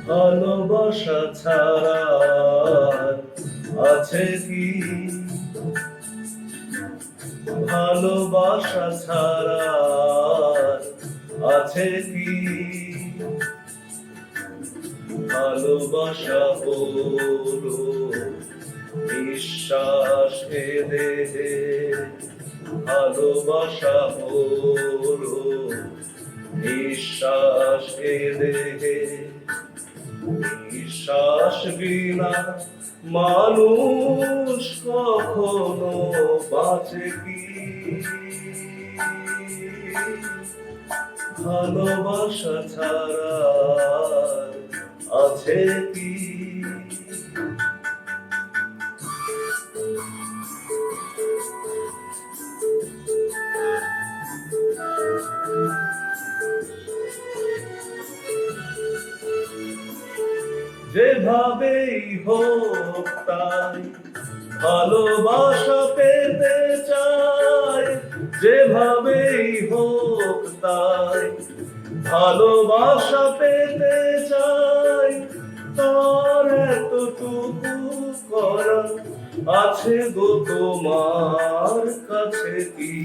ভালোবাসা ছাড়া আছে কি, ভালোবাসা ছাড়া আছে কি, ভালোবাসা হলো নিঃশ্বাস এ দেহে, ভালোবাসা হলো নিঃশ্বাস এ দেহে, নিঃশ্বাস বিনা মানুষ কখনো বাঁচে কি, ভালোবাসা ছাড়া আছে কি। যেভাবেই হোক তাই ভালোবাসা পেতে চাই, যেভাবেই হোক তাই ভালোবাসা পেতে চাই, তার এতটুকু করা আছে গো তোমার কাছে কি,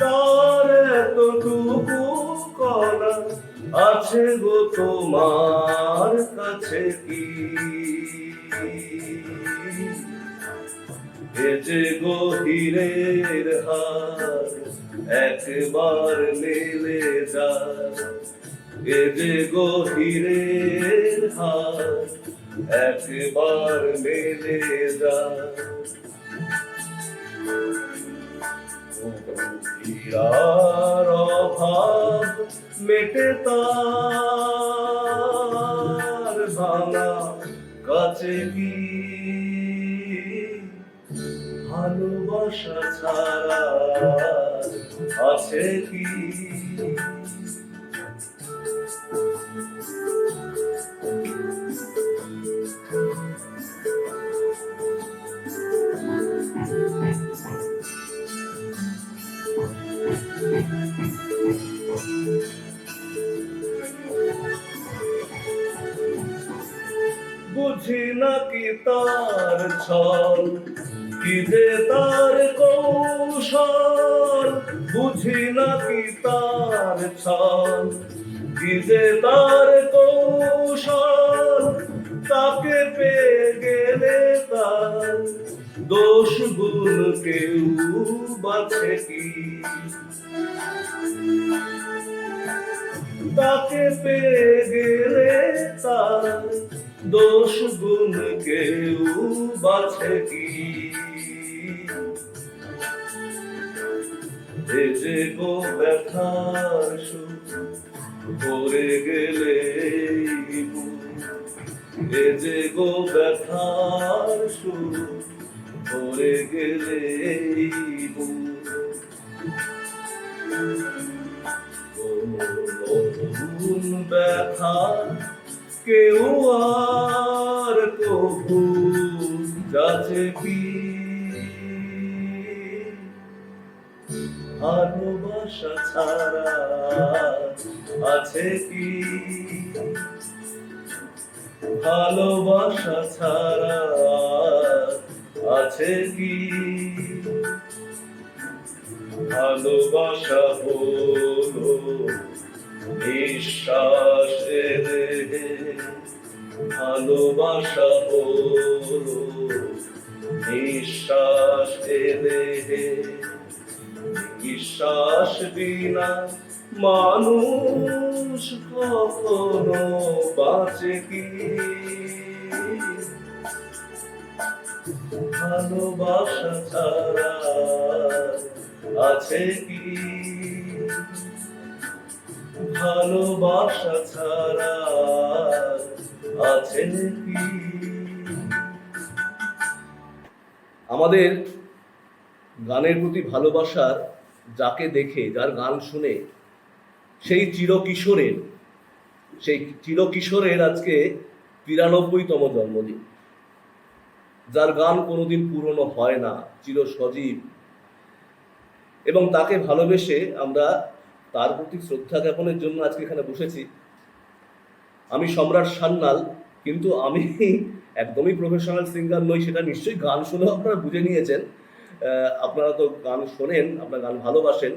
তার এতটুকু করা আছে গো তোমার কাছে কি, এ যে গভীরের হার একবার মেলে যায়, এ যে গভীরের হার একবার মেলে যায়, হীরার অভাব মেটে তার ভাঙা কাছে কি, ভালোবাসা ছাড়া আছে কি। বুঝি নাকি তার ছল, কি যে তার কৌশল, বুঝি নাকি তার ছল, কি যে তার কৌশল, তাকে পেয়ে গেলে তার দোষ গুণ কেউ বাছে কি, তাকে পেয়ে গেলে তার দোষ গুণ কেউ বাছে কি, এ যে গো ব্যথার সুখ পড়ে গেলে, এ যে গো ব্যথার সুখ পড়ে গেলে, নতুন ব্যথা কেউ আর কবু যাচ্ছে কি, ভালোবাসা ছাড়া আছে কি, ভালোবাসা ছাড়া আছে কি, ভালোবাসা হলো নিঃশ্বাস এ দেহে, ভালোবাসা হলো নিঃশ্বাস এ দেহে, নিঃশ্বাস বিনা মানুষ কখনো বাঁচে কি, ভালোবাসা ছাড়া আছে কি, ভালোবাসা ছাড়া আছে কি। আমাদের গানের প্রতি ভালোবাসার, যাকে দেখে যার গান শুনে সেই চিরকিশোরের আজকে ৯৩তম জন্মদিন। যার গান কোনোদিন পুরনো হয় না, চির সজীব, এবং তাকে ভালোবেসে আমরা তার প্রতি শ্রদ্ধা জ্ঞাপনের জন্য আজকে এখানে বসেছি। আমি সম্রাট সান্যাল, কিন্তু আমি একদমই প্রফেশনাল সিঙ্গার নই, সেটা নিশ্চয়ই গান শুনে আপনারা বুঝে নিয়েছেন। আপনারা তো গান শোনেন, আপনারা গান ভালোবাসেন।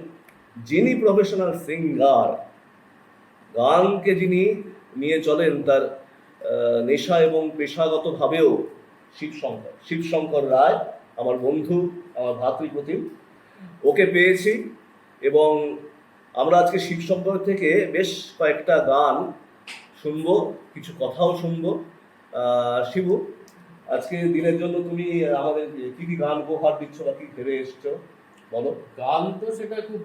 যিনি প্রফেশনাল সিঙ্গার, গানকে যিনি নিয়ে চলেন তার নেশা এবং পেশাগতভাবেও, শিবশঙ্কর রায়, আমার বন্ধু, আমার ভাতৃপ্রতিম, ওকে পেয়েছি। এবং আমরা আজকে শিবশঙ্কর থেকে বেশ কয়েকটা গান শুনবো, কিছু কথাও শুনবো। শিবু, আজকে দিনের জন্য তুমি আমাদের কি কি গান উপহার দিচ্ছ বা কি ভেবে এসছো বলো। গান তো সেটা খুব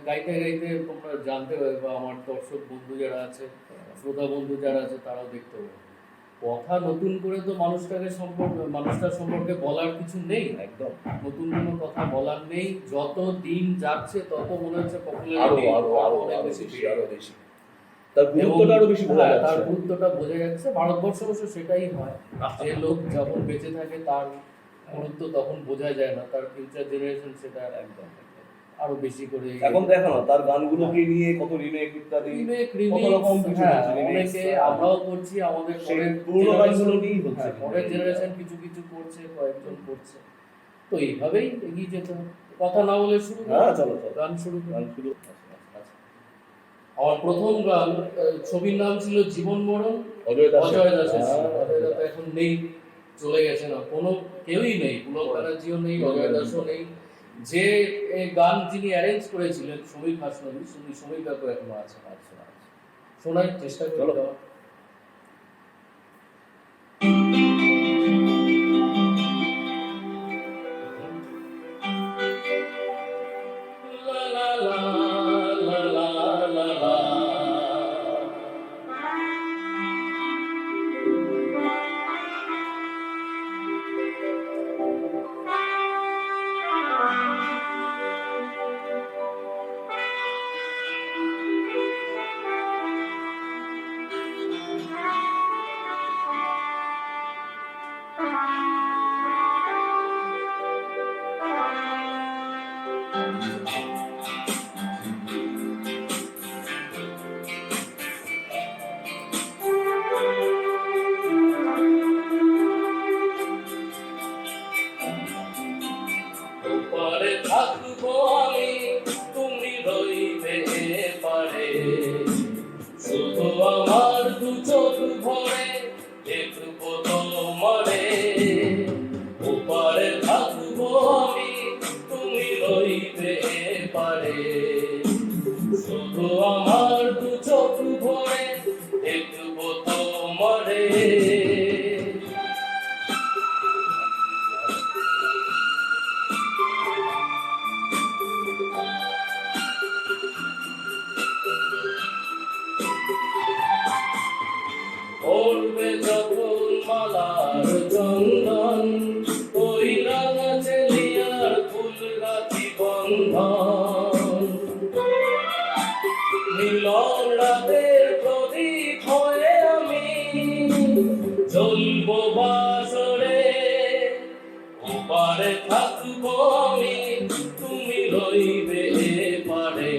গাইতে গাইতে তোমরা জানতে পারবে, বা আমার দর্শক বন্ধু যারা আছে, শ্রোতা বন্ধু যারা আছে, তারাও দেখতে পাবে। কথা নতুন করে তো মানুষটার সম্পর্কে বলার কিছু নেই, একদম নতুন কোনো কথা বলার নেই। যত দিন যাচ্ছে তত মনে হচ্ছে তার গুরুত্বটা আরো বেশি বোঝা যাচ্ছে। তার গুরুত্বটা বোঝা যাচ্ছে। ভারতবর্ষ অবশ্য সেটাই হয়, যে লোক যখন বেঁচে থাকে তার গুরুত্ব তখন বোঝা যায় না, তার ফিউচার জেনারেশন সেটা একদম আরো বেশি করে। এখন দেখো না, তার গানগুলোকে নিয়ে কত রিমেক ইত্যাদি, কত রকম কিছু হচ্ছে। অনেকে আমরাও করছি, আমাদের পুরনো গানগুলো নিয়েই হচ্ছে, পরের জেনারেশন কিছু কিছু করছে, কয়েকজন করছে। তো এইভাবেই এগিয়ে যেতে হবে। কথা না বলে শুরু করি। হ্যাঁ চলো গান শুরু। আমার প্রথম গান, ছবির নাম ছিল জীবন মরণ, অজয় দাসের। অজয় দাস এখন নেই, চলে গেছে, না কোনো কেউই নেই, পুলক ব্যানার্জিও নেই, অজয় দাসও নেই। যে গান যিনি অ্যারেঞ্জ করেছিলেন সমীর হাসনবী, সমীর কাকু এখনো আছে। শোনার চেষ্টা করি। শুধু আমার দু চোখ ভরে দেখবো তোমারে, ওপারে থাকবো আমি, তুমি রইবে পারে। শুধু আমার দু চোখ ভরে দেখবো তোমারে। পড়বে যখন মালার চন্দন, ওই রাঙা চেলিয়ার ফুল রাখি বন্ধন। মিলন রাতের প্রদীপ হয়ে আমি জ্বলবো বাসরে, ওপারে থাকবো আমি, তুমি রইবে পারে।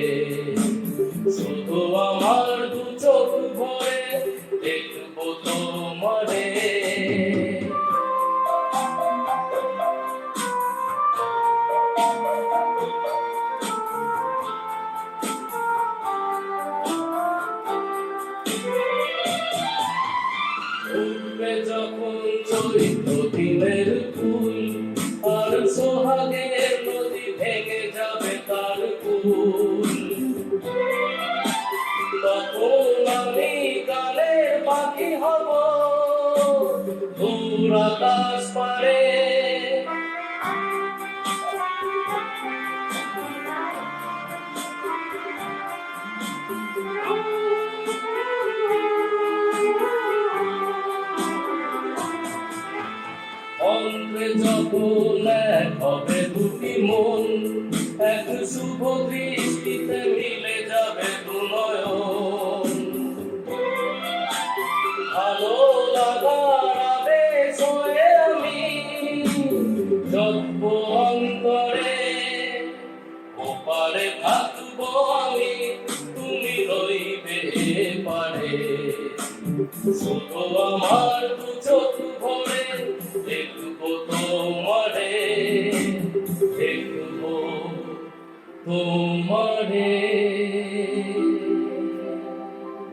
শুধু আমার দু চোখ ভরে দেখবো তোমারে। উঠবে যখন চৈত্র দিনের ফুল, আর সোহাগের নদী ভেঙে যাবে তার কুল, তখন আমি গানের পাখি হব দূর আকাশ পারে। অন্তে যখন এক হবে দুটি মন, এক শুভ দৃষ্টিতে মিলে যাবে দু নয়ন। ভালো লাগার আবেশ হয়ে আমি শুধু আমার দু চোখ ভরে দেখবো তোমারে, দেখবো তোমারে।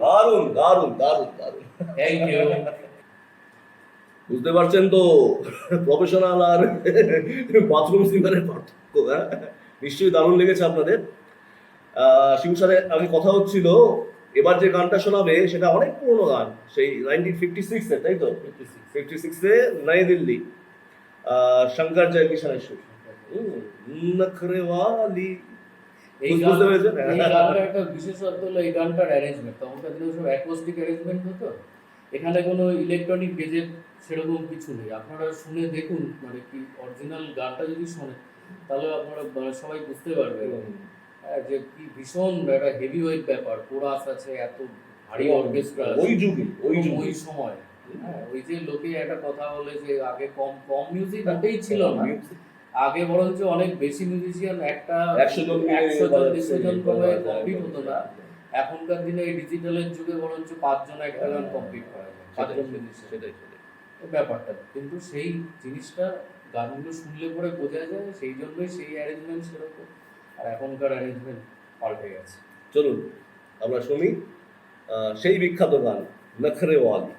দারুণ দারুণ দারুণ দারুণ। Thank you. বুঝতে পারছেন তো প্রফেশনাল আর বাথরুম সিঙ্গারের পার্থক্য, হ্যাঁ? নিশ্চয়ই দারুণ লেগেছে আপনাদের। শিবু স্যারের আগে কথা হচ্ছিল, এবার যে গানটা শোনাবে সেটা অনেক পুরোনো গান, সেই 1956 এর, তাই তো? 56 এ নই দিল্লি, শঙ্কর জয়কিশনের সুর, নখরেওয়ালি। এই বুঝতে পেরেছেন? গানটার একটা বিশেষত্ব হলো এই গানটার অ্যারেঞ্জমেন্ট। তখনকার দিনে সব অ্যাকোস্টিক অ্যারেঞ্জমেন্ট হতো, এখানে কোনো ইলেকট্রনিক গেজেট সেরকম কিছু নেই। আপনারা শুনে দেখুন, মানে কি অরিজিনাল গানটা যদি শোনেন তাহলে আপনারা সবাই বুঝতে পারবেন যে কি ভীষণ একটা হেভি ওয়েট ব্যাপার, কোরাস আছে, এত ভারী অর্কেস্ট্রা ওই যুগে, ওই সময়। হ্যাঁ, ওই যে লোকে একটা কথা বলে যে আগে কম কম মিউজিক ওটাই ছিল না, আগে বরঞ্চ অনেক বেশি মিউজিশিয়ান, একটা 100 জন 100 জন করে কমপ্লিট হতো না। এখনকার দিনে এই ডিজিটালের যুগে বরঞ্চ 5 জন একটা গান কমপ্লিট করা যায়, 5 জন মিউজিশিয়ান, সেটাই ব্যাপারটা। কিন্তু সেই জিনিসটা গানগুলো শুনলে পরে বোঝা যায়, সেই জন্যই সেই অ্যারেঞ্জমেন্ট সেরকম, আর এখনকার অ্যারেঞ্জমেন্ট পাল্টে গেছে। চলুন আমরা শুনি সেই বিখ্যাত গান নখরেওয়ালি।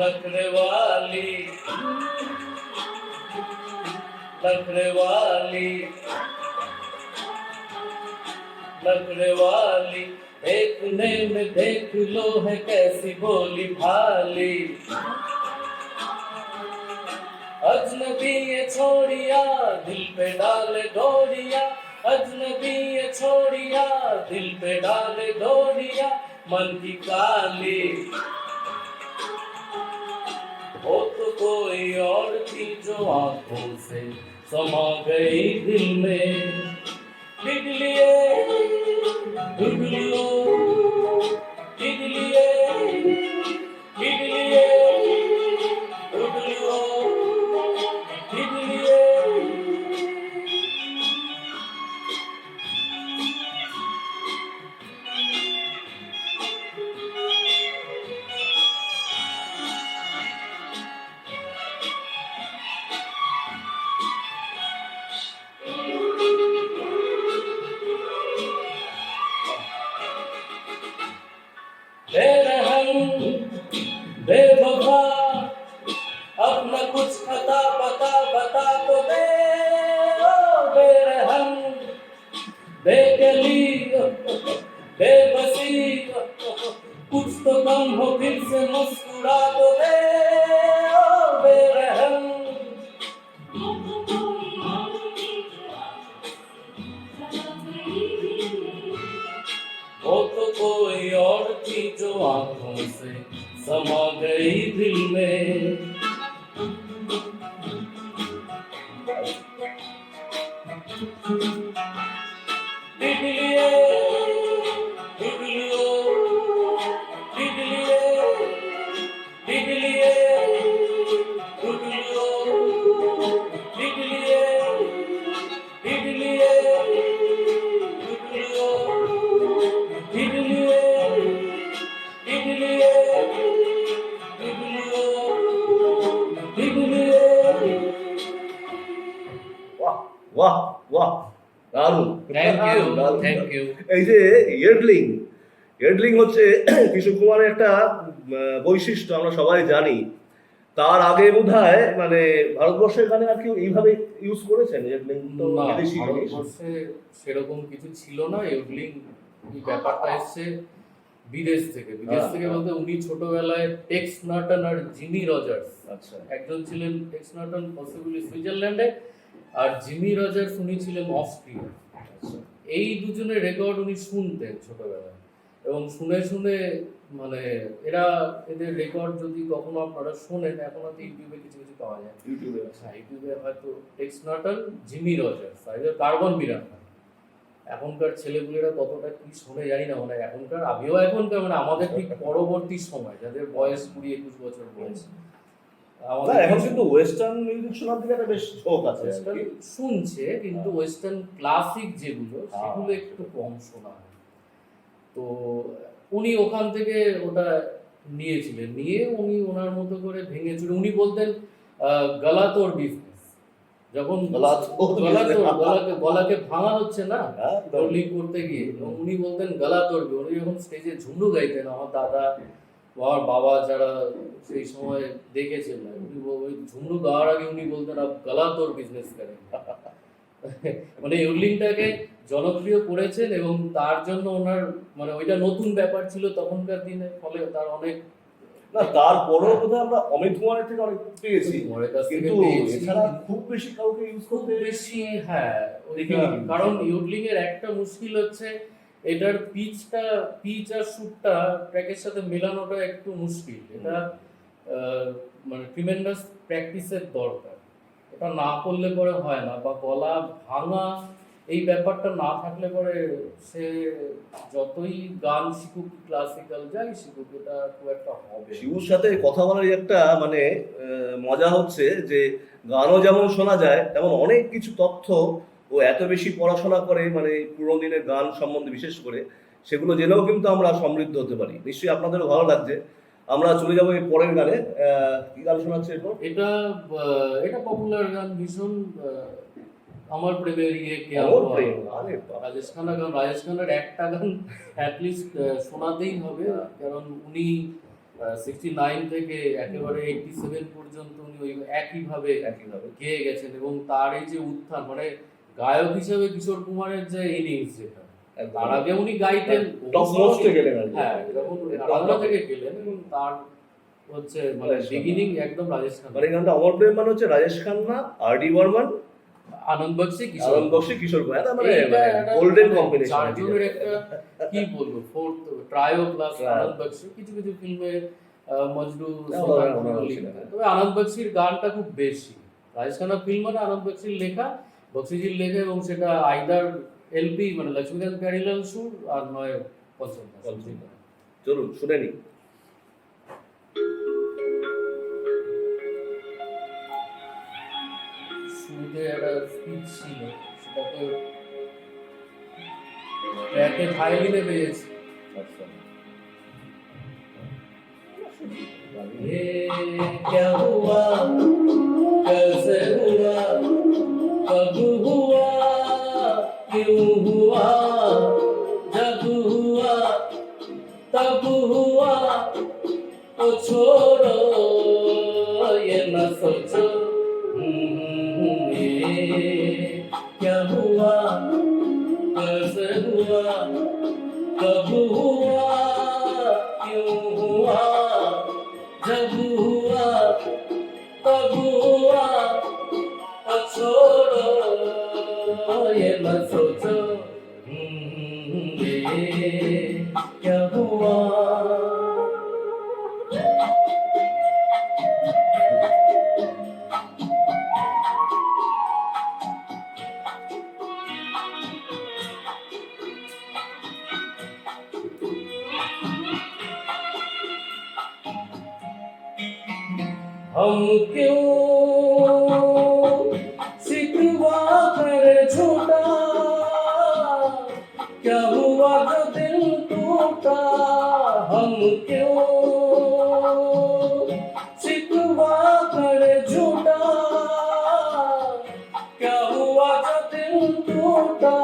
नखरेवाली नखरेवाली नखरेवाली, देखने में देख लो है कैसी भोली भाली। अजनबी ये छोड़िया दिल पे डाले डोरिया, अजनबी ये छोड़िया दिल पे डाले डोरिया, मन की काली। वो तो कोई और थी जो आंखों से समा गई दिल में। पिघलिए पिघलियो पिघलिए पिघलिए पिघलियो पिघलिए। बेरहम बेवफा अपना कुछ खता पता बता तो दे, ओ बेरहम बेकली बेबसी, कुछ तो कम हो फिर से मुस्कुरा तो दे, ओ बेरहम। वो तो कोई और थी जो आंखों से समा गई दिल में। पिघलिए पिघलियो पिघलिए पिघलिए पिघलियो पिघलिए पिघलिए पिघलियो पिघलिए पिघलिए पिघलियो पिघलिए। বাহ বাহ বাহ, দারুণ। থ্যাংক ইউ দারুণ, থ্যাংক ইউ। এই যে ইয়েডলিং, ইয়েডলিং হচ্ছে কিশোর কুমারের একটা বৈশিষ্ট্য, আমরা সবাই জানি। তার আগে বোধহয় মানে ভারতবর্ষের গানে আর কেউ এইভাবে ইউজ করেছেন ইয়েডলিং? তো না, বিদেশি জিনিস। ভারতবর্ষে সেরকম কিছু ছিল না। ইউডলিং ব্যাপারটা এসছে বিদেশ থেকে। বিদেশ থেকে বলতে উনি ছোটবেলায় টেক্স নর্টন আর জিমি রজার্স, আচ্ছা একজন ছিলেন টেক্স নর্টন পসিবলি সুইজারল্যান্ডে, আর জিমি রজার্স উনি ছিলেন অস্ট্রিয়া। আচ্ছা এই দুজনের রেকর্ড উনি শুনতেন ছোটবেলায়, এবং শুনে শুনে মানে এদের রেকর্ড যদি কখনো আপনারা শোনেন, এখন হয়তো ইউটিউবে কিছু কিছু পাওয়া যায়, হ্যাঁ ইউটিউবে হয়তো টেক্স নটন, জিমি রজার্স, কার্বন বিরাট। এখনকার ছেলেগুলোরা কতটা কি শোনে জানি না, মানে এখনকার মানে আমাদের ঠিক পরবর্তী সময় যাদের বয়স 20-21 বছর বয়স, এখন কিন্তু ওয়েস্টার্ন মিউজিক শোনার দিকে একটা বেশ ঝোঁক আছে আর কি। শুনছে, কিন্তু ওয়েস্টার্ন ক্লাসিক যেগুলো সেগুলো একটু কম শোনা হয়। তো উনি ওখান থেকে ওটা নিয়েছিলেন, নিয়ে উনি ওনার মতো করে ভেঙে চুরে উনি বলতেন গলা তোর বিজনেস, যখন গলাকে ভাঙা হচ্ছে না রোলিং করতে গিয়ে, উনি বলতেন গলা তোড়বি। উনি যখন স্টেজে ঝুমরু গাইতেন, আমার দাদা আমার বাবা যারা সেই সময় দেখেছেন না, উনি ওই ঝুমরু গাওয়ার আগে উনি বলতেন আপ গলা তোর বিজনেস করেন। মানে ইউরলিংটাকে জনপ্রিয় করেছেন, এবং তার জন্য ওনার মানে ওইটা নতুন ব্যাপার ছিল তখনকার দিনে, ফলে তার অনেক না তারপরেও বোধহয় আমরা অমিত কুমারের থেকে অনেক পেয়েছি, কিন্তু এছাড়া খুব বেশি কাউকে ইউজ করতে বেশি, হ্যাঁ কারণ ইউডলিং এর একটা মুশকিল হচ্ছে এটার পিচ আর সুরটা ট্র্যাকের সাথে মেলানোটা একটু মুশকিল। এটা মানে ট্রিমেন্ডাস প্র্যাকটিসের দরকার, এটা না করলে পরে হয় না, বা গলা ভাঙা এই ব্যাপারটা না থাকলে পরে সে যতই গান শিখুক, ক্লাসিক্যাল যাই শিখুক, এটা খুব একটা হবে। শিবুর সাথে কথা বলার একটা মানে মজা হচ্ছে যে গানও যেমন শোনা যায়, তেমন অনেক কিছু তথ্য ও এত বেশি পড়াশোনা করে, মানে পুরোনো দিনের গান সম্বন্ধে বিশেষ করে, সেগুলো জেনেও কিন্তু আমরা সমৃদ্ধ হতে পারি। নিশ্চয়ই আপনাদেরও ভালো লাগছে। আমরা চলে যাবো এই পরের গানে। কি গান শোনাচ্ছে এরপর? এটা পপুলার গান ভীষণ, আমার প্রেমের ইয়ে কে রাজেশ খান্না গান। রাজেশ খান্নার একটা গান অ্যাটলিস্ট শোনাতেই হবে, কারণ উনি 69 থেকে একেবারে 87 পর্যন্ত উনি ওই একইভাবে গেয়ে গেছেন, এবং তার এই যে উত্থান, মানে গায়ক হিসেবে কিশোর কুমারের যে ইনিংস, যেটা তার আগে উনি গাইতেন, হ্যাঁ যখন রাজা থেকে গেলেন, এবং তার হচ্ছে মানে বিগিনিং একদম রাজেশ খান্না। মানে গানটা অমর প্রেম মানে হচ্ছে রাজেশ খান্না, আর.ডি. বর্মন, আনন্দ বক্সি, কিশোর কুমার, মানে গোল্ডেন কম্বিনেশন। চারজনের একটা কি বলবো, ফোর্থ ট্রায়ো প্লাস আনন্দ বক্সি। কিছু কিছু ফিল্মে মজনু, তবে আনন্দ বক্সির গানটা খুব বেশি। রাজেশ খান্না ফিল্ম মানে আনন্দ বক্সির লেখা, বক্সিজির লেখা, এবং সেটা আইদার এলপি মানে লক্ষ্মীকান্ত প্যারিলাল সুর, আর নয় পঞ্চম। চলুন শুনে নি। শুরুতে একটা স্পিচ ছিল, সেটা তো ট্র্যাকে ভায়োলিনে পেয়েছে। ये क्या हुआ, कैसे हुआ, कब हुआ, क्यों हुआ, जब हुआ तब हुआ, तो छोड़ो ये न सोचो, क्या हुआ, कैसे हुआ, कब हुआ, क्यों हुआ, जब हुआ तब हुआ, छोड़ो ये मत सोचो, क्या हुआ। हम क्यों सिकवा कर छूटा, क्या हुआ जो दिल टूटा, हम क्यों सिकवा कर झूठा, क्या हुआ जो दिल टूटा,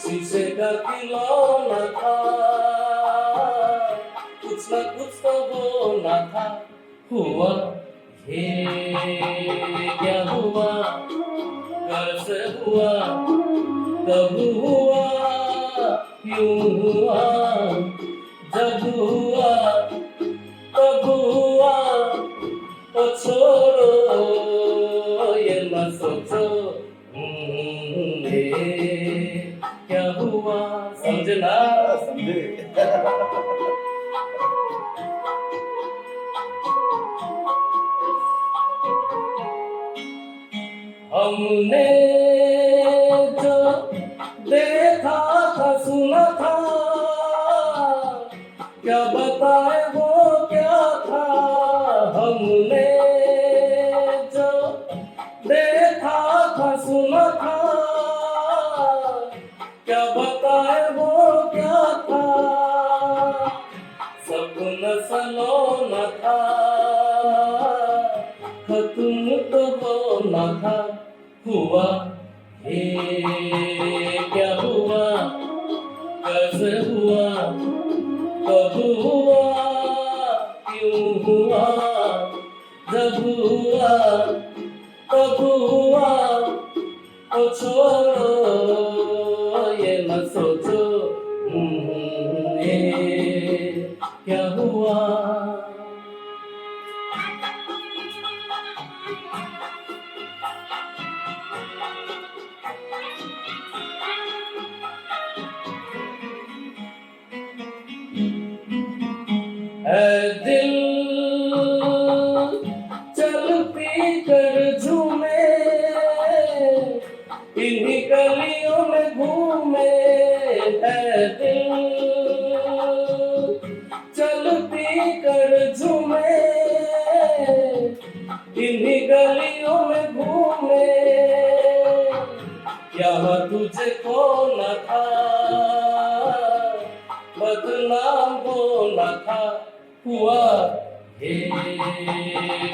शीशे का खिलौना था, कुछ न कुछ तो होना था, हुआ ये क्या हुआ, कैसे हुआ, कब हुआ, क्यों हुआ, जब हुआ तब हुआ, तो छोड़ो ये मत सोचो, हमने जो देखा था सुना था क्या बताए वो क्या था हमने जो देखा था सुना था क्या बताए वो क्या था सपना सलोना था खत्म तो होना था हुआ ये क्या हुआ कैसे हुआ कब हुआ क्यों हुआ जब हुआ तब हुआ ओ छोड़ो ये न सोचो ये क्या हुआ है दिल चल पी कर झूमे इन्हीं गलियों में घूमे है दिल चल पी कर झूमे इन्हीं गलियों में घूमे यहाँ तुझे खोना था बदनाम होना था हुआ ये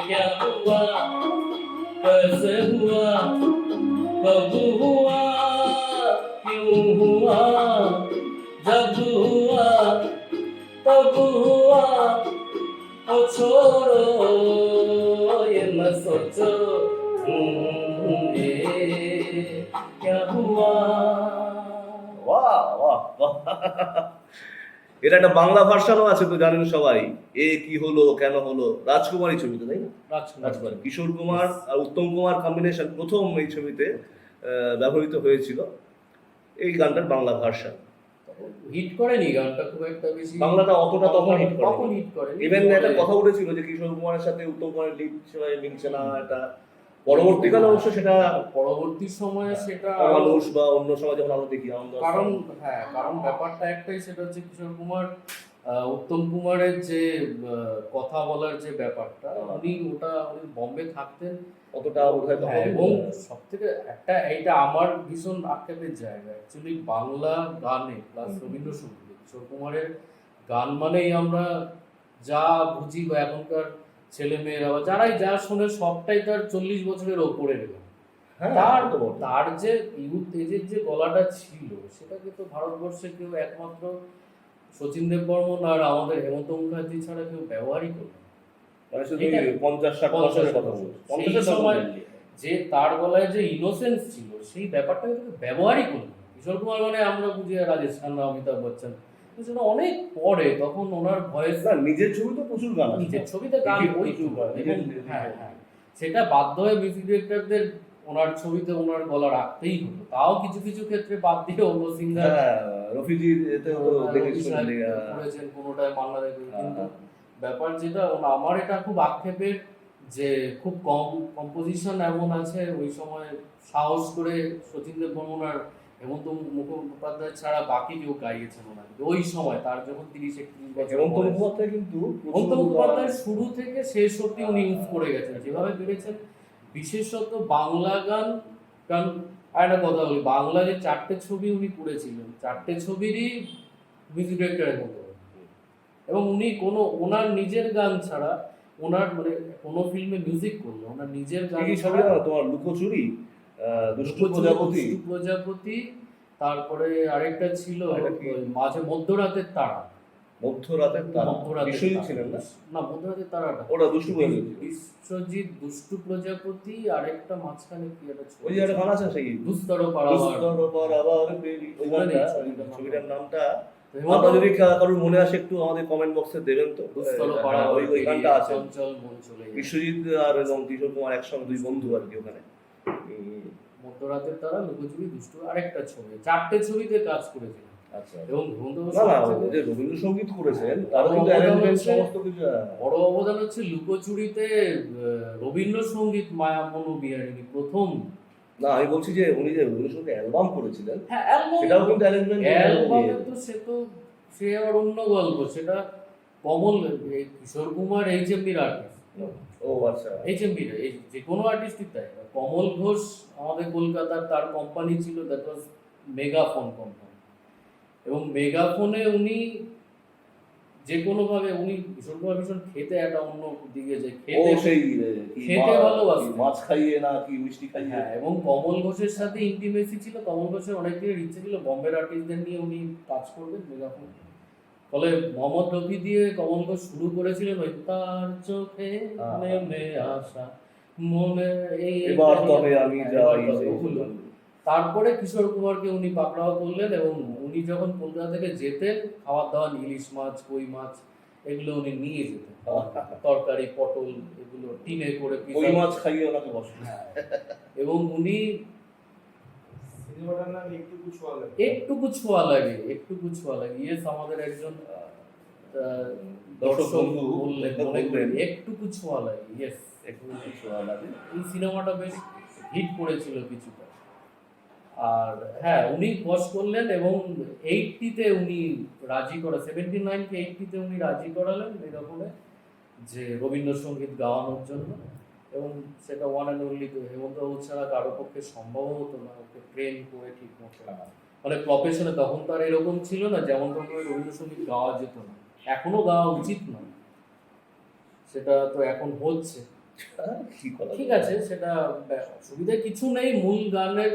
क्या हुआ कैसे हुआ कब हुआ क्यों हुआ जब हुआ तब हुआ ओ छोड़ो ये न सोचो ये क्या हुआ বাহ বাহ বাহ এটা একটা বাংলা ভার্সনও আছে তো জানেন সবাই, এ কি হলো কেন হলো, রাজকুমারী ছবিতে, তাই না? রাজকুমার কিশোর কুমার আর উত্তম কুমার কম্বিনেশন প্রথম এই ছবিতে ব্যবহৃত হয়েছিল এই গানটার বাংলা ভার্সন। হিট করেনি গানটা খুব একটা বেশি, বাংলাটা অতটা তখন হিট তখন করে হিট করে ইভেন একটা কথা উঠেছিল যে কিশোর কুমারের সাথে উত্তম কুমারের লিড মিলছে না, এটা পরবর্তীকালে অবশ্য সেটা পরবর্তী সময়ে সেটা মানুষ বা অন্য সময় যখন আমরা দেখি কারণ হ্যাঁ কারণ ব্যাপারটা একটাই, সেটা হচ্ছে কিশোর কুমার উত্তম কুমারের যে কথা বলার যে ব্যাপারটা উনি বম্বে থাকতেন অতটা বোধহয় তখন এবং সব থেকে একটা এইটা আমার ভীষণ আক্ষেপের জায়গা অ্যাকচুয়ালি বাংলা গানে প্লাস রবীন্দ্রসঙ্গীত কিশোর কুমারের গান মানেই আমরা যা বুঝি বা এখনকার ছেলে মেয়েরা বা যারাই যা শোনে সবটাই তার 40 বছরের ওপরে গান। তার যে ইউথ এজের যে গলাটা ছিল সেটাকে তো ভারতবর্ষে কেউ একমাত্র শচীন দেববর্মন আর আমাদের হেমন্ত মুখার্জি ছাড়া কেউ ব্যবহারই করবে যে তার গলায় যে ইনোসেন্স ছিল সেই ব্যাপারটাকে কেউ ব্যবহারই করবে। কিশোর কুমার মানে আমরা বুঝি রাজেশ খান্না, অমিতাভ বচ্চন, সেটা অনেক পরে, তখন ওনার ভয়েস নিজের ছবি তো প্রচুর গান, নিজের ছবিতে গান হ্যাঁ হ্যাঁ সেটা বাধ্য হয়ে মিউজিক ডিরেক্টরদের ওনার ছবিতে ওনার গলা রাখতেই হতো, তাও কিছু কিছু ক্ষেত্রে বাদ দিয়ে অন্য সিঙ্গার রফিজির করেছেন কোনোটায় মান্না দে, কিন্তু ব্যাপার যেটা আমার এটা খুব আক্ষেপের যে খুব কম কম্পোজিশন এমন আছে ওই সময় সাহস করে শচীন দেববর্মন আর হেমন্ত মুখোপাধ্যায় ছাড়া বাকি কেউ গাইয়েছেন ওনাকে ওই সময়, তার যখন 30-31 বছর। হেমন্ত মুখোপাধ্যায় কিন্তু হেমন্ত মুখোপাধ্যায় শুরু থেকে শেষ অবধি উনি ইউজ করে গেছেন যেভাবে বেড়েছেন, বিশেষত বাংলা গান। কারণ আর একটা কথা বলি, বাংলা যে 4টে ছবি উনি করেছিলেন 4টে ছবিরই মিউজিক ডিরেক্টরের মতো, এবং উনি কোনো ওনার নিজের গান ছাড়া ওনার মানে কোনো ফিল্মে মিউজিক করলে ওনার নিজের গান ছাড়া তোমার লুকোচুরি, দুষ্টু প্রজাপতি, তারপরে আরেকটা ছিল মাঝে মধ্যরাতের তারা, বিশ্বজিৎ ছিলেন না মধ্যরাতের তারাটা ওটা দুষ্টু বিশ্বজিৎ, দুষ্টু প্রজাপতি, আরেকটা মাঝখানে কি একটা ওই যে একটা গান আছে সেই দুস্তর পারাবার ওই গানটা, ছবিটার নামটা আমরা যদি কারোর মনে আসে একটু আমাদের কমেন্ট বক্সে দেবেন তো। ওই গানটা আছে, বিশ্বজিৎ আর এবং কিশোর কুমার একসঙ্গে দুই বন্ধু আর কি ওখানে। মধ্যরাতের তারা, লুকোচুরি, দুষ্টু, আরেকটা ছবি, 4টে ছবিতে কাজ করেছিলেন। আচ্ছা এবং রবীন্দ্রসঙ্গীত করেছেন, তারও কিন্তু অ্যারেঞ্জমেন্ট সমস্ত কিছু বড় অবদান হচ্ছে লুকোচুরিতে রবীন্দ্রসঙ্গীত মায়া মনো বিহারিণী প্রথম না, আমি বলছি যে উনি যে রবীন্দ্রসঙ্গীত অ্যালবাম করেছিলেন, হ্যাঁ অ্যালবাম, সেটাও কিন্তু অ্যারেঞ্জমেন্ট। অ্যালবামে তো সে আবার অন্য গল্প, সেটা কমল, কিশোর কুমার এইচএমবির আর্টিস্ট। ও আচ্ছা। এইচএমবির এই যে কোনো আর্টিস্টই তাই। কমল ঘোষ আমাদের কলকাতার, তার কোম্পানি ছিল দ্যাট ওয়াজ মেগাফোন কোম্পানি, এবং মেগাফোনে উনি যে কোনো ভাবে উনি ভীষণ ভীষণ খেতে একটা অন্য দিকে যে ও সেই খেতে ভালোবাসে, মাছ খাইয়ে না কি মিষ্টি খাইয়ে। হ্যাঁ, এবং কমল ঘোষের সাথে ইন্টিমেসি ছিল। কমল ঘোষের অনেক দিনের ইচ্ছে ছিল বম্বের আর্টিস্টদের নিয়ে উনি কাজ করবেন মেগাফোন। ফলে মোহাম্মদ রফি দিয়ে কমল ঘোষ শুরু করেছিলেন ওই তার চোখে নেমে আসা মনে, এই এবার তবে আমি যাই। তারপরে কিশোর কুমারকে উনি পাকড়াও করলেন, এবং উনি যখন কলকাতা থেকে যেতেন খাবার দাবার, ইলিশ মাছ, কই মাছ এগুলো উনি নিয়ে যেতেন, তরকারি, পটল, এগুলো টিনে করে কই মাছ খাইয়ে ওনাকে বসে। এবং উনি সিনেমাটার নাম একটুকু ছোঁয়া লাগে, একটুকু ছোঁয়া লাগে, একটুকু ছোঁয়া লাগে। ইয়েস, আমাদের একজন দর্শক বললেন, মনে করেন একটুকু ছোঁয়া লাগে। ইয়েস, একটুকু ছোঁয়া লাগে। এই সিনেমাটা বেশ হিট করেছিল কিছুটা। আর হ্যাঁ, উনি বস করলেন, এবং 80-তে উনি রাজি করা, 79-কে 80-তে উনি রাজি করালেন মেগাফোনে যে রবীন্দ্রসঙ্গীত গাওয়ানোর জন্য। এবং সেটা ওয়ান অ্যান্ড অনলি হেমন্ত বাবু ছাড়া কারো পক্ষে সম্ভব হতো না ওকে ট্রেন করে ঠিক মতো, মানে প্রফেশনে। তখন তো আর এরকম ছিল না যেমন তখন রবীন্দ্রসঙ্গীত গাওয়া যেত না, এখনো গাওয়া উচিত নয়, সেটা তো এখন হচ্ছে। ঠিক আছে, সেটা অসুবিধা কিছু নেই, মূল গানের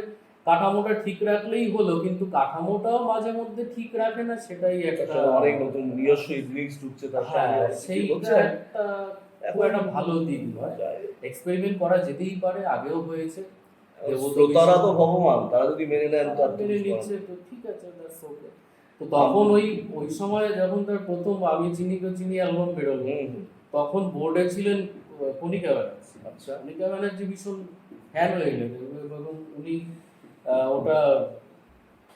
কাঠামোটা ঠিক রাখলেই হলো, কিন্তু কাঠামোটাও মাঝে মধ্যে ঠিক রাখে না, সেটাই একটা অনেক নতুন নিজস্ব জিনিস ঢুকছে তার সঙ্গে। সেইটা একটা খুব একটা ভালো দিক নয়। এক্সপেরিমেন্ট করা যেতেই পারে, আগেও হয়েছে। শ্রোতারা তো ভগবান, তারা যদি মেনে নেন তার মেনে নিচ্ছে তো ঠিক আছে, দ্যাটস ওকে। তো তখন ওই সময় যখন তার প্রথম আমি চিনি তো চিনি অ্যালবাম বেরোলো, তখন বোর্ডে ছিলেন কণিকা ব্যানার্জি। আচ্ছা, কণিকা ব্যানার্জি ভীষণ ফ্যান হয়ে গেলেন, এবং উনি ওটা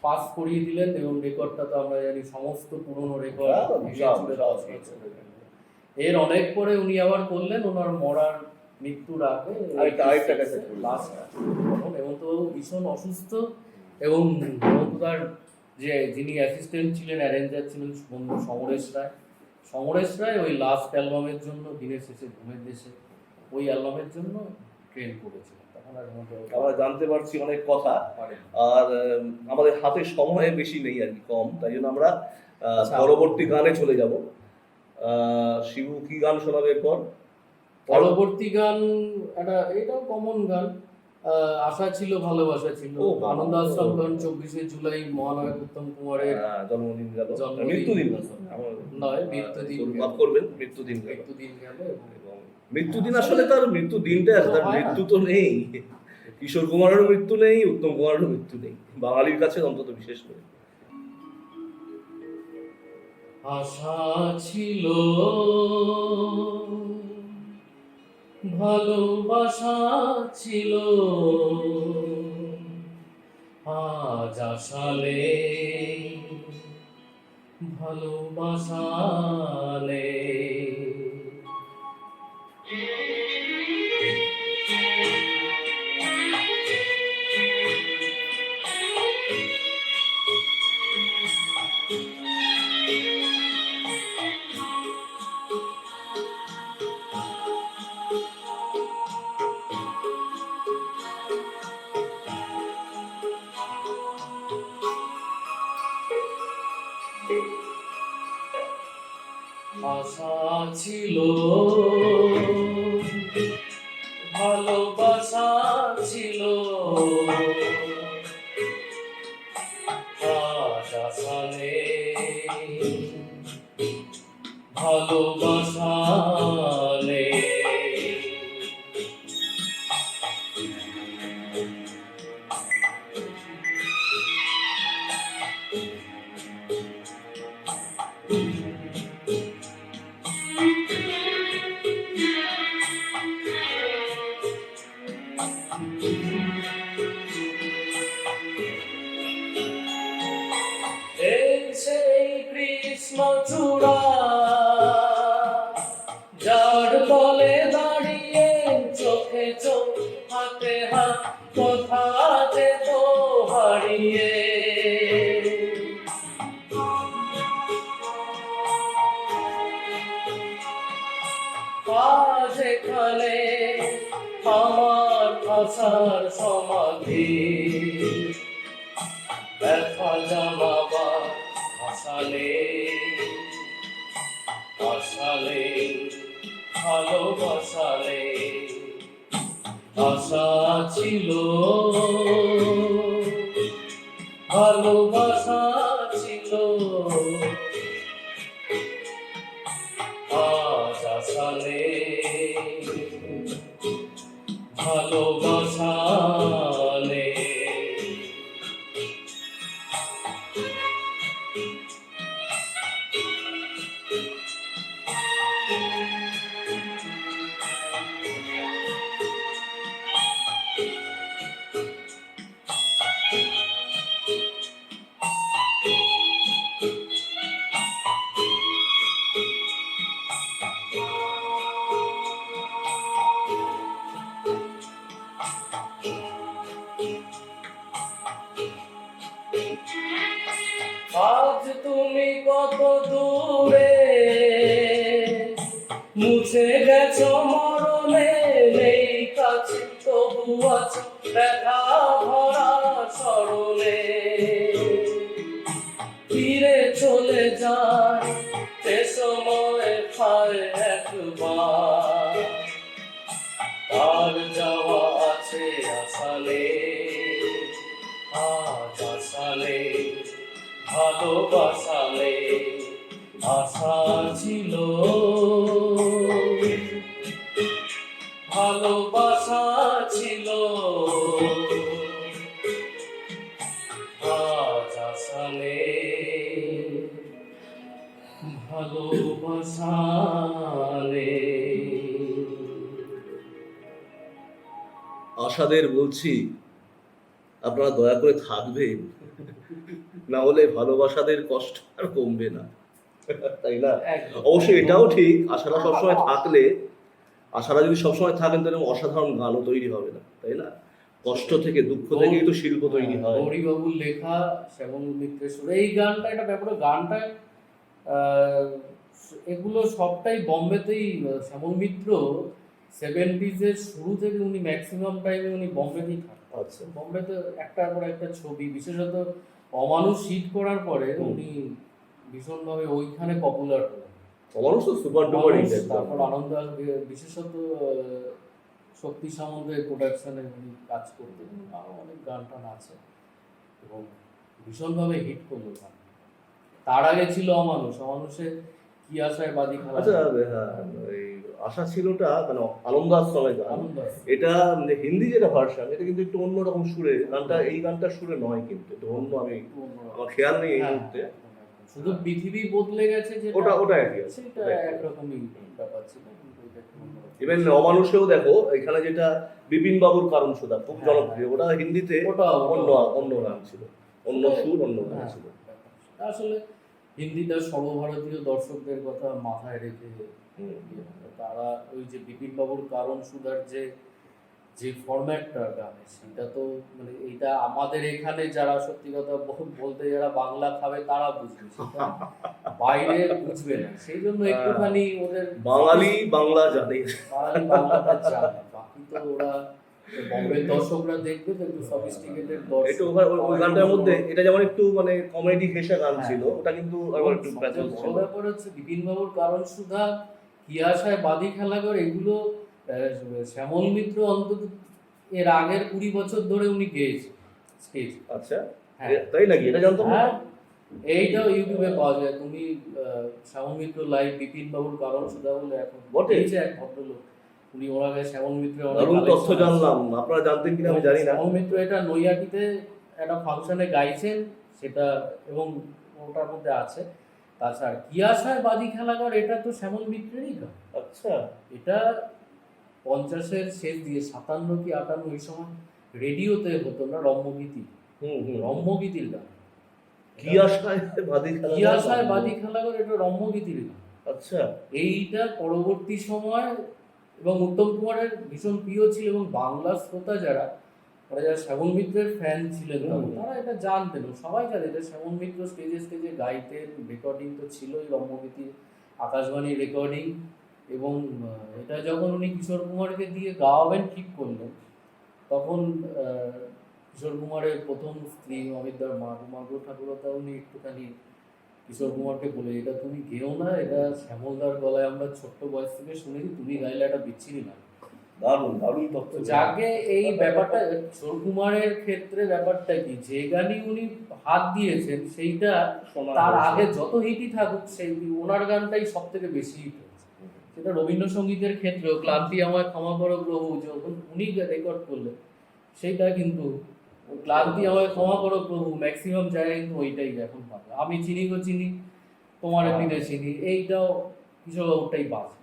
পাস করিয়ে দিলেন, এবং রেকর্ডটা তো আমরা জানি সমস্ত পুরনো রেকর্ড। এর অনেক পরে উনি আবার করলেন ওনার মরার মৃত্যুর আগে লাস্ট। তখন হেমন্তবাবু ভীষণ অসুস্থ, এবং হেমন্তদার যে যিনি অ্যাসিস্ট্যান্ট ছিলেন, অ্যারেঞ্জার ছিলেন বন্ধু সমরেশ রায়। সমরেশ রায় ওই লাস্ট অ্যালবামের জন্য, দিনের শেষে ঘুমের দেশে, ওই অ্যালবামের জন্য ট্রেন করেছিলেন। তখন আর আমরা জানতে পারছি অনেক কথা, আর আমাদের হাতে সময় বেশি নেই আর কি, কম, তাই জন্য আমরা পরবর্তী গানে চলে যাব। শিবু কি গান শোনাবে এরপর? পরবর্তী গান এটাও কমন গান, আশা ছিল ভালোবাসা ছিল, আনন্দ আশ্রম গান। 24শে জুলাই মহানায়ক উত্তম কুমারের জন্মদিন গেল, মৃত্যুদিন নয়, মৃত্যুদিন মাফ করবেন, মৃত্যুদিন গেল। এবং মৃত্যুদিন আসলে তার মৃত্যুদিনটা, তার মৃত্যু তো নেই। কিশোর কুমারেরও মৃত্যু নেই, উত্তম কুমারেরও মৃত্যু নেই, বাঙালির কাছে অন্তত বিশেষ করে। আশা ছিল, ভালোবাসা ছিল, আজ আশালে ভালোবাসা নেই। আশা ছিল, ভালোবাসা ছিল, আজ আশা নেই, ভালোবাসা নেই। সেই কৃষ্ণচূড়া যার তলে দাঁড়িয়ে চোখে চোখ, হাতে হাত কথা নিয়ে। আজ এখানে আমার আশার সমাধি, ব্যথা জানাবার আশা নেই, আশা নেই, ভালোবাসা নেই। আশা ছিল, ভালোবাসা ছিল, আজ আশা নেই, ভালোবাসা নেই। আজ তুমি কত দূরে, মুছে গেছো মরণে, নেই কাছে তবু আছো ব্যথা ভরা স্মরণে। ফিরে চলে যায় সে সময় পায় একবার, তার যাওয়া আছে আশা নেই, আজ আশা নেই, ভালোবাসা নেই। আশা ছিল, ভালোবাসা ছিল, আজ আশা নেই, ভালোবাসা নেই। আশাদের বলছি, আপনারা দয়া করে থাকবেন, না হলে ভালোবাসাদের কষ্ট আর কমবে না, তাই না? একদম। অবশ্যই এটাও ঠিক, আশারা সবসময় থাকলে, আশারা যদি সবসময় থাকেন তাহলে অসাধারণ গানও তৈরি হবে না, তাই না? কষ্ট থেকে, দুঃখ থেকেই তো শিল্প তৈরি হয়। গৌরীবাবুর লেখা, শ্যামল মিত্রের সুরে এই গানটা, এটা ব্যাপারে গানটা আহ, এগুলো সবটাই বম্বেতেই। শ্যামল মিত্র 70s এর শুরু থেকে উনি ম্যাক্সিমাম টাইমে উনি বম্বেতেই থাকেন। আচ্ছা, বম্বেতে একটার পর একটা ছবি, বিশেষত অমানুষ হিট করার পরে উনি ভীষণভাবে ওইখানে পপুলার হলেন। অমানুষ তো সুপার ডুপার হিট একদম। তারপর আনন্দ, বিশেষত শক্তি সামন্তের প্রোডাকশনে উনি কাজ করতেন, আরো অনেক গান টান আছে এবং ভীষণভাবে হিট করলো গান। তার আগে ছিল অমানুষ, অমানুষে কি আশায় বাদি খেলা। আচ্ছা, হ্যাঁ, এই আশা ছিলটা মানে আনন্দ আশ্রমের গান। আনন্দ আছে। এটা মানে হিন্দি যেটা ভার্সন, এটা কিন্তু একটু অন্যরকম সুরে গানটা, এই গানটার সুরে নয় কিন্তু, এটা অন্য, আমি একটু অন্যরকম। আমার খেয়াল নেই এই হ্যাঁ, মুহূর্তে। একদম, একদম। শুধু পৃথিবী বদলে গেছে, যেটা ওটা একই আছে, সেটা একরকমই ব্যাপার ছিল, কিন্তু এটা একটু অন্যরকম। ইভেন অমানুষেও দেখো, এখানে যেটা বিপিন বাবুর কারণ সুধা খুব হ্যাঁ, জনপ্রিয়, ওটা হিন্দিতে ওটা অন্য গান ছিল, অন্য সুর, অন্য গান হ্যাঁ, ছিল। আসলে হিন্দিটা সর্বভারতীয় দর্শকদের কথা মাথায় রেখে তারা ওই যে বিপিন বাবুর কারণ সুধার যে যে ফরম্যাটটা গানে, সেটা তো মানে এইটা আমাদের এখানে যারা সত্যি কথা বলতে যারা বাংলা খাবে তারা বুঝবে, সেটা বাইরে বুঝবে না। সেই জন্য একটুখানি ওদের বাঙালি বাংলা জানে, বাঙালি বাংলাটা জানে, বাকি তো ওরা বম্বের দর্শকরা দেখবে তো একটু সফিস্টিকেটেড একটু দর্শক। ওই গানটার মধ্যে এটা যেমন একটু মানে কমেডি ঘেঁষা গান ছিল, ওটা কিন্তু আবার একটু প্যাথেল বড় ছিল। ব্যাপার হচ্ছে বিপিন বাবুর কারণ সুধা, কি আশায় বাদি খেলাঘর, এগুলো শ্যামল মিত্র অন্তত এর আগের 20 বছর ধরে উনি গেয়েছে স্টেজ। আচ্ছা, হ্যাঁ। তাই নাকি? এটা জানতাম না। হ্যাঁ, এইটাও ইউটিউবে পাওয়া যায়। তুমি শ্যামল মিত্র লাইভ বিপিন বাবুর কারণ সুধা বলে এখন বটে? এই যে এক ভদ্রলোক, উনি ওর আগে শ্যামল মিত্রের অনেক দারুণ তথ্য collection আছে। জানলাম, আপনারা জানতেন কিনা আমি জানি না। শ্যামল মিত্র এটা নৈয়াটিতে একটা ফাংশনে গাইছেন সেটা, এবং ওটার মধ্যে আছে। তাছাড়া কি আশায় বাদি খেলাঘর, এটা তো শ্যামল মিত্রেরই গান। আচ্ছা, এটা 50-এর শেষ দিয়ে 57 কি 58 ওই সময় রেডিওতে হতো না, রম্যগীতি, রম্যগীতির গান। কি আশায় বাদি খেলা, কি আশায় বাদি খেলাঘর, এটা রম্যগীতির গান। আচ্ছা, এইটা পরবর্তী সময় এবং উত্তম কুমারের ভীষণ প্রিয় ছিল, এবং বাংলা শ্রোতা যারা ওরা যারা শ্যামল মিত্রের ফ্যান ছিলেন হুম। তারা এটা জানতেন, সবাই জানে যে শ্যামল মিত্র স্টেজে স্টেজে গাইতেন, রেকর্ডিং তো ছিলই রম্যগীতি, আকাশবাণীর রেকর্ডিং। এবং এটা যখন উনি কিশোর কুমারকে দিয়ে গাওয়াবেন ঠিক করলেন, তখন কিশোর কুমারের প্রথম স্ত্রী অমিতার মা মাগো ঠাকুরতা উনি একটুখানি কিশোর কুমারকে বলে, এটা তুমি গেও না, এটা শ্যামলদার গলায় আমরা ছোট্ট বয়স থেকে শুনেছি, তুমি গাইলে একটা বিচ্ছিরি না। দারুণ দারুণ তো তথ্য। যাকে এই ব্যাপারটা কিশোর কুমারের ক্ষেত্রে ব্যাপারটা কি, যে গানই উনি হাত দিয়েছেন সেইটা শোনা তার হয়েছে। আগে যত হিটই থাকুক সেই ওনার গানটাই সব থেকে বেশি হিট হয়েছে। সেটা রবীন্দ্রসঙ্গীতের ক্ষেত্রেও ক্লান্তি আমায় ক্ষমা করো প্রভু যখন উনি রেকর্ড করলেন, সেইটা কিন্তু ক্লান্তি আমায় ক্ষমা করো প্রভু ম্যাক্সিমাম জায়গায় কিন্তু ওইটাই এখন পাবে। আমি চিনি গো চিনি তোমার দিনে চিনি, এইটাও কিশোর বাবুটাই বাজে।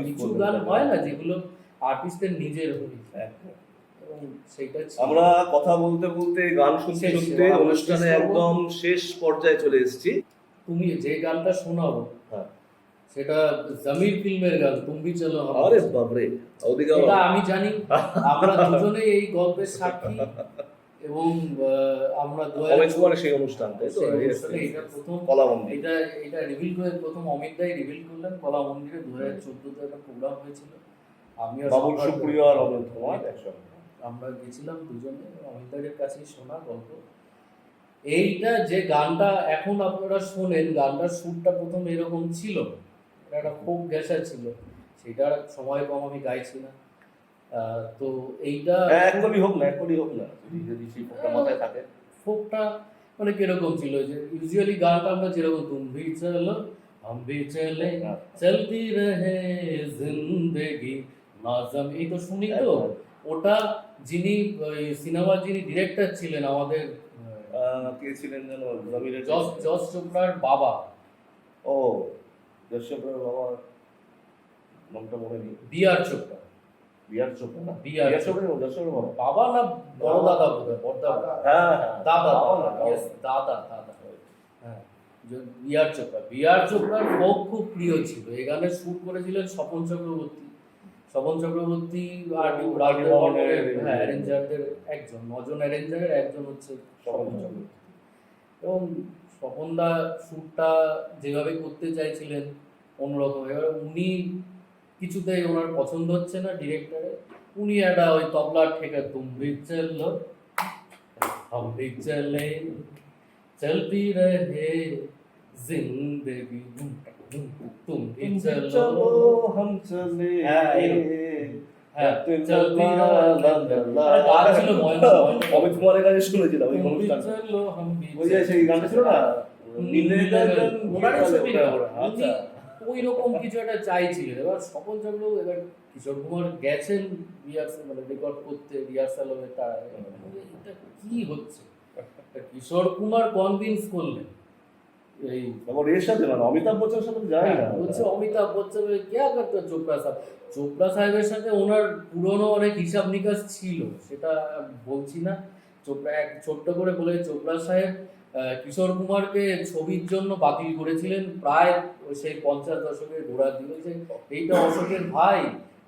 কিছু গান হয় না যেগুলো আর্টিস্টের নিজের হয়ে যায়, এবং সেইটা ছিল। আমরা কথা বলতে বলতে গান শুনতে শুনতে অনুষ্ঠানে একদম শেষ পর্যায়ে চলে এসেছি। তুমি যে গানটা শোনাবো হ্যাঁ। সেটা জমির ফিল্মের গান, তুমি চলো হাম আরে চলো। বাবরে, ওদিকে এটা আমি জানি, আমরা দুজনেই এই গল্পের সাক্ষী। এবং আমরা অমিত কুমারের সেই অনুষ্ঠান, তাই তো? এটা প্রথম কলা মন্দির। এটা রিভিল করে প্রথম অমিত দাই রিভিল করলেন কলা মন্দিরে 2014-তে একটা প্রোগ্রাম হয়েছিল। আমি আর বাবুল সম্রাট সুপ্রিয় আর অমিত কুমার একসঙ্গে। আমরা গেছিলাম দুজনে অমিত দাইয়ের কাছেই শোনা গল্প। এইটা যে গানটা এখন আপনারা শোনেন, গানটার সুরটা প্রথম এরকম ছিল না। এটা একটা ফোক ঘেঁষা ছিল, সেটা সময় কম আমি গাইছি না। তো এইটা একদমই হোক না যদি সেই ফোকটা মাথায় থাকে। ফোকটা মানে কিরকম ছিল, যে ইউজুয়ালি গানটা আমরা যেরকম তুম ভি চলো হাম ভি চলে চলতি রহে জিন্দেগি নাজম, এই তো শুনি তো। ওটা যিনি সিনেমার যিনি ডিরেক্টর ছিলেন আমাদের কে ছিলেন যেন, জমিরের যশ চোপড়ার বাবা। ও যশ চোপড়ার বাবার নামটা মনে নেই। বিআর চোপড়া। বিআর চোপড়া না? বিআর বিআর চোপড়া যশ চোপড়ার বাবা। বাবা না বড় দাদা বোধহয়, বড় দাদা। হ্যাঁ দাদা দাদা। yes, দাদা। হ্যাঁ, বিআর চোপড়ার ফোক খুব প্রিয় ছিল। এই গানে সুর করেছিলেন স্বপন চক্রবর্তী। স্বপন চক্রবর্তী আর অ্যারেঞ্জারদের একজন, 9 জন অ্যারেঞ্জারের একজন হচ্ছে স্বপন চক্রবর্তী। এবং স্বপনদা সুরটা যেভাবে করতে চাইছিলেন অন্যরকম, এবার উনি কিছুতেই ওনার পছন্দ হচ্ছে না ডিরেক্টরের। উনি একটা ওই তবলার ঠেকা তুমি চলো हम भी चले चलती रहे जिंदगी तुम भी चलो हम चले হ্যাঁ, চলতি ছিল অমিত কুমারের কাছে শুনেছিলাম ওই অনুষ্ঠান। চলো हम भी ওই যে সেই গানটা ছিল না, উনি ওই রকম কিছু একটা চাইছিলেন। এবার স্বপন চক্রবর্তী, এবার কিশোর কুমার গেছেন রিহার্সাল মানে রেকর্ড করতে, রিহার্সাল হবে তার, এটা কি হচ্ছে, কিশোর কুমার কনভিন্স করলেন এই এর সাথে মানে অমিতাভ বচ্চনের সাথে যায় না। বলছে অমিতাভ বচ্চন কে করতো চোপড়া সাহেবের সাথে ওনার পুরনো অনেক হিসাব নিকাশ ছিল, সেটা বলছি না। চোপড়া এক ছোট্ট করে বলে, চোপড়া সাহেব কিশোর কুমারকে ছবির জন্য বাতিল করেছিলেন প্রায় সেই 50 দশকের গোড়ার দিকে, যে এইটা অশোকের ভাই,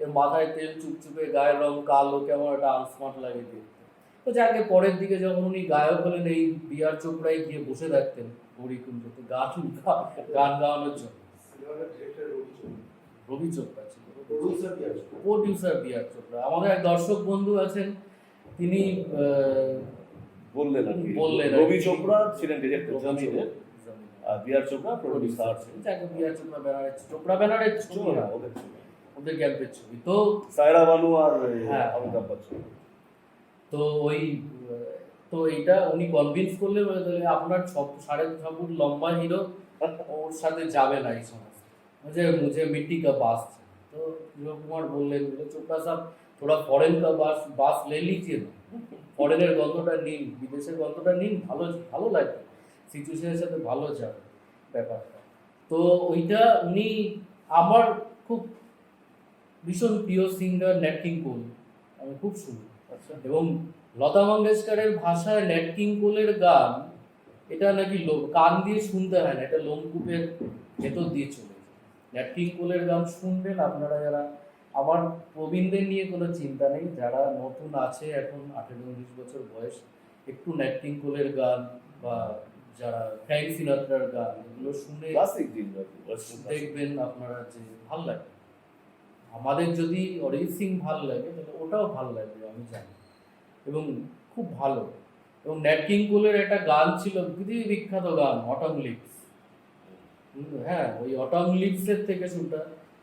এর মাথায় তেল চুপচুপে, গায়ের রং কালো, কেমন একটা আনস্মার্ট লাগে দেখতে। তো যাকে পরের দিকে যখন উনি গায়ক হলেন, এই বিআর চোপড়ায় গিয়ে বসে থাকতেন গৌরীকুঞ্জতে গান গাওয়ানোর জন্য। রবি চোপড়া ছিল প্রডিউসার বিআর চোপড়া। আমাদের এক দর্শক বন্ধু আছেন, তিনি বললেন রবি চোপড়া ছিলেন ডিরেক্টর জমিনের, আর বিআর চোপড়া প্রডিউসার ছিলেন। যাকে বিআর চোপড়া ব্যানারের চোপড়া ব্যানারের ছবি না, ওদের ক্যাম্পের ছবি। তো সায়রা বানু আর হ্যাঁ অমিতাভ বচ্চন। তো ওই তো এইটা উনি কনভিন্স করলে বলে, তাহলে আপনার 6.5 ফুট লম্বা হিরো ওর সাথে যাবে না এই সমস্ত, मुझे मिट्टी का बास। तो किशोर कुमार बोलলেন, चोपड़ा साहब थोड़ा फॉरेन का बास ले लीजिए ना, ফরেনের গন্ধটা নিন, বিদেশের গন্ধটা নিন, ভালো ভালো লাগবে, সিচুয়েশনের সাথে ভালো যাবে ব্যাপারটা। তো ওইটা উনি, আমার খুব ভীষণ প্রিয় সিঙ্গার ন্যাট কিং কোল, আমি খুব শুনি। এবং লতা মঙ্গেশকরের ভাষায় ন্যাট কিং কোলের গান, এটা নাকি কান দিয়ে শুনতে হয় না, এটা লোমকূপের ভেতর দিয়ে চলে যায়। ন্যাট কিং কোলের গান শুনবেন আপনারা যারা আমার প্রবীণদের নিয়ে কোনো চিন্তা নেই, যারা নতুন আছে এখন 18-19 বছর বয়স, একটু ন্যাট কিং কোলের গান বা যারা ফ্র্যাঙ্ক সিনাত্রার গান এগুলো শুনে ক্লাসিক জিনিস। দেখবেন আপনারা যে ভাল লাগে। আমাদের যদি অরিজিৎ সিং ভাল লাগে তাহলে ওটাও ভাল লাগবে আমি জানি, এবং খুব ভালো। এবং ন্যাট কিং কোলের একটা গান ছিল পৃথিবী বিখ্যাত গান, অটম লিভস। হ্যাঁ, ওই অটম লিভসের থেকে শুনটা,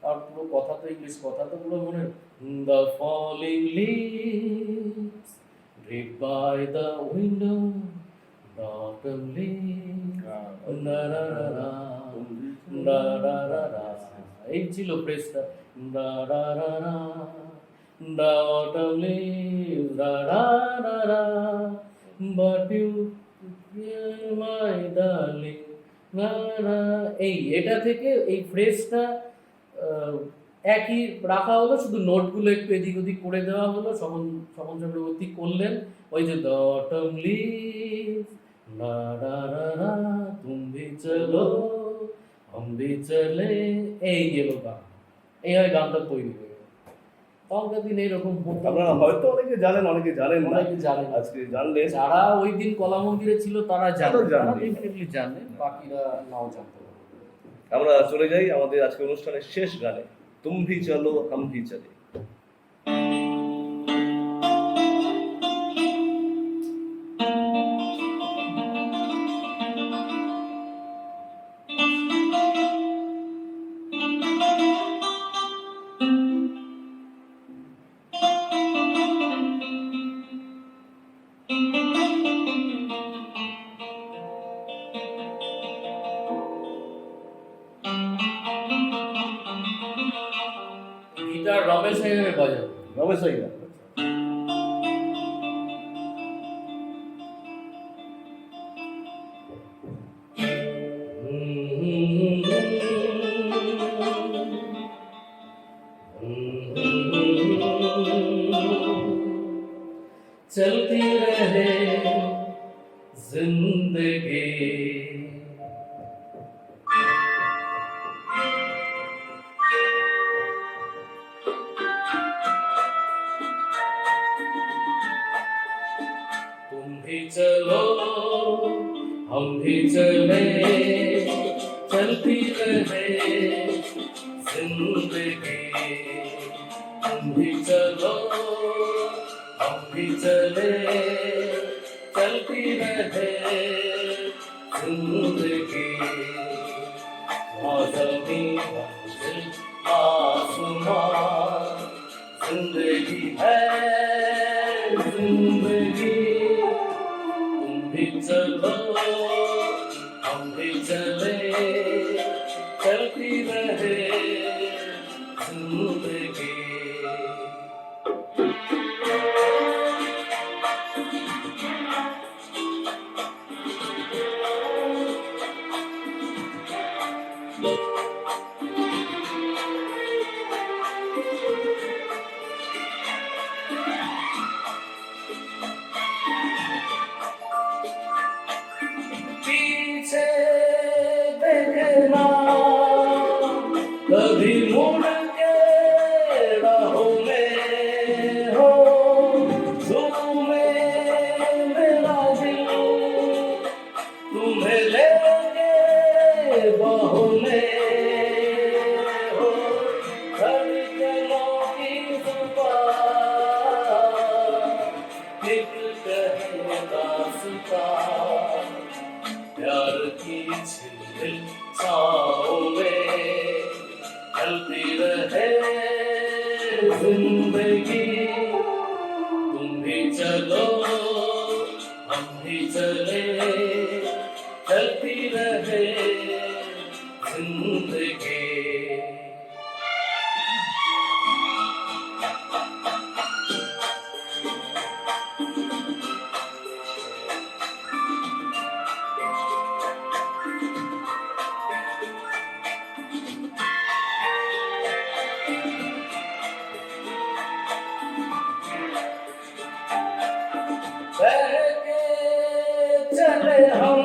আর পুরো কথা তো ইংলিশ, কথা তো পুরো মনে, the falling leaves drip by the window, the autumn leaves না না না না না না না, এই ছিল প্রেসটা, না না না না, দ্য অটম লিভস না না না না, বাট ইউ মাই ডার্লিং না না। এই এটা থেকে এই ফ্রেজটা একই রাখা হলো, শুধু নোটগুলো একটু এদিক ওদিক করে দেওয়া হলো। স্বপন চক্রবর্তী করলেন ওই যে দ্য অটম লিভস না না না না, তুম ভি চলো হাম ভি চলে, এই গেল গান, এইভাবে গানটা তৈরি হয়ে গেল। তখনকার দিন এইরকম হতো। আপনারা হয়তো অনেকে জানেন, অনেকে জানেন না। অনেকে জানেন, আজকে জানলেন। যারা ওই দিন কলা মন্দিরে ছিল তারা জানে, তারা জানে। তারা ডেফিনেটলি জানে, বাকিরা নাও জানতে পারে। আমরা চলে যাই আমাদের আজকে অনুষ্ঠানের শেষ গানে, তুম ভি চলো হাম ভি চলে। গিটার রমেশ সাহেবের বাজাবে। রমেশ ভাইয়া, चलती रहे जिंदगी, तुम भी चलो हम भी चले, चलती रहे जिंदगी, तुम भी चलो हम भी चले, चलती रहे जिंदगी, मौसमी मंजिल आसमां, जिंदगी है जिंदगी, तुम भी चलो हम भी चले, चलती रहे जिंदगी। पीछे देखना कभी मुड़ के राहों में हो, झूमे मेरा दिल तुम्हें लेके बाहों में हो, धड़कनों की जुबान एक कहे दास्तां, प्यार की झिलमिल छाओं में चलती रहे जिंदगी, तुम भी चलो हम भी चले, चलती रहे जिंदगी। बहके चले हम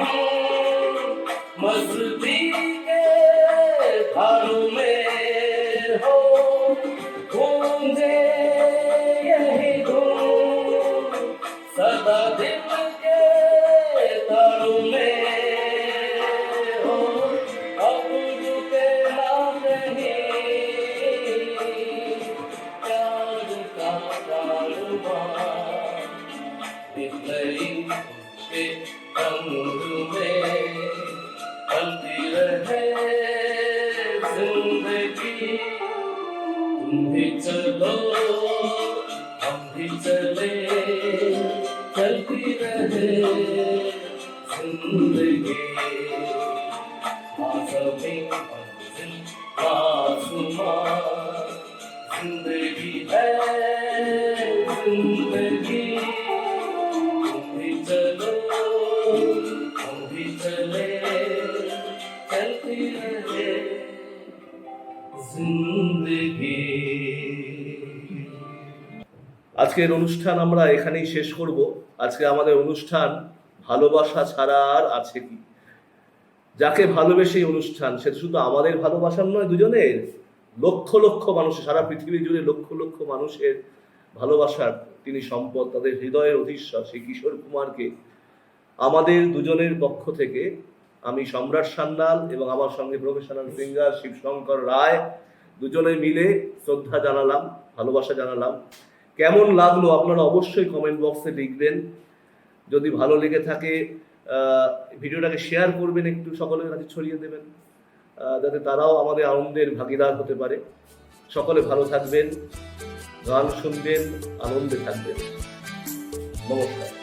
मस्ती के धारों के रंग में चलती रहे जिंदगी। तुम भी चलो हम भी चले, चलती रहे जिंदगी। आसमां मंजिल आसमां, जिंदगी है जिंदगी। तुम भी चलो हम भी चले, चलती रहे जिंदगी। আজকের অনুষ্ঠান আমরা এখানেই শেষ করব। আজকে আমাদের অনুষ্ঠান ভালোবাসা ছাড়া আর আছে কি। যাকে ভালোবেসে এই অনুষ্ঠান, সেটা শুধু আমাদের ভালোবাসার নয়, দুজনের, লক্ষ লক্ষ মানুষের, সারা পৃথিবী জুড়ে লক্ষ লক্ষ মানুষের ভালোবাসার তিনি সম্পদ, তাদের হৃদয়ের অধীশ্বর সেই কিশোর কুমারকে আমাদের দুজনের পক্ষ থেকে আমি সম্রাট সান্যাল এবং আমার সঙ্গে প্রফেশনাল সিঙ্গার শিবশঙ্কর রায় দুজনে মিলে শ্রদ্ধা জানালাম, ভালোবাসা জানালাম। কেমন লাগলো আপনারা অবশ্যই কমেন্ট বক্সে লিখবেন। যদি ভালো লেগে থাকে ভিডিওটাকে শেয়ার করবেন, একটু সকলের কাছে ছড়িয়ে দেবেন, যাতে তারাও আমাদের আনন্দের ভাগিদার হতে পারে। সকলে ভালো থাকবেন, গান শুনবেন, আনন্দে থাকবেন। নমস্কার।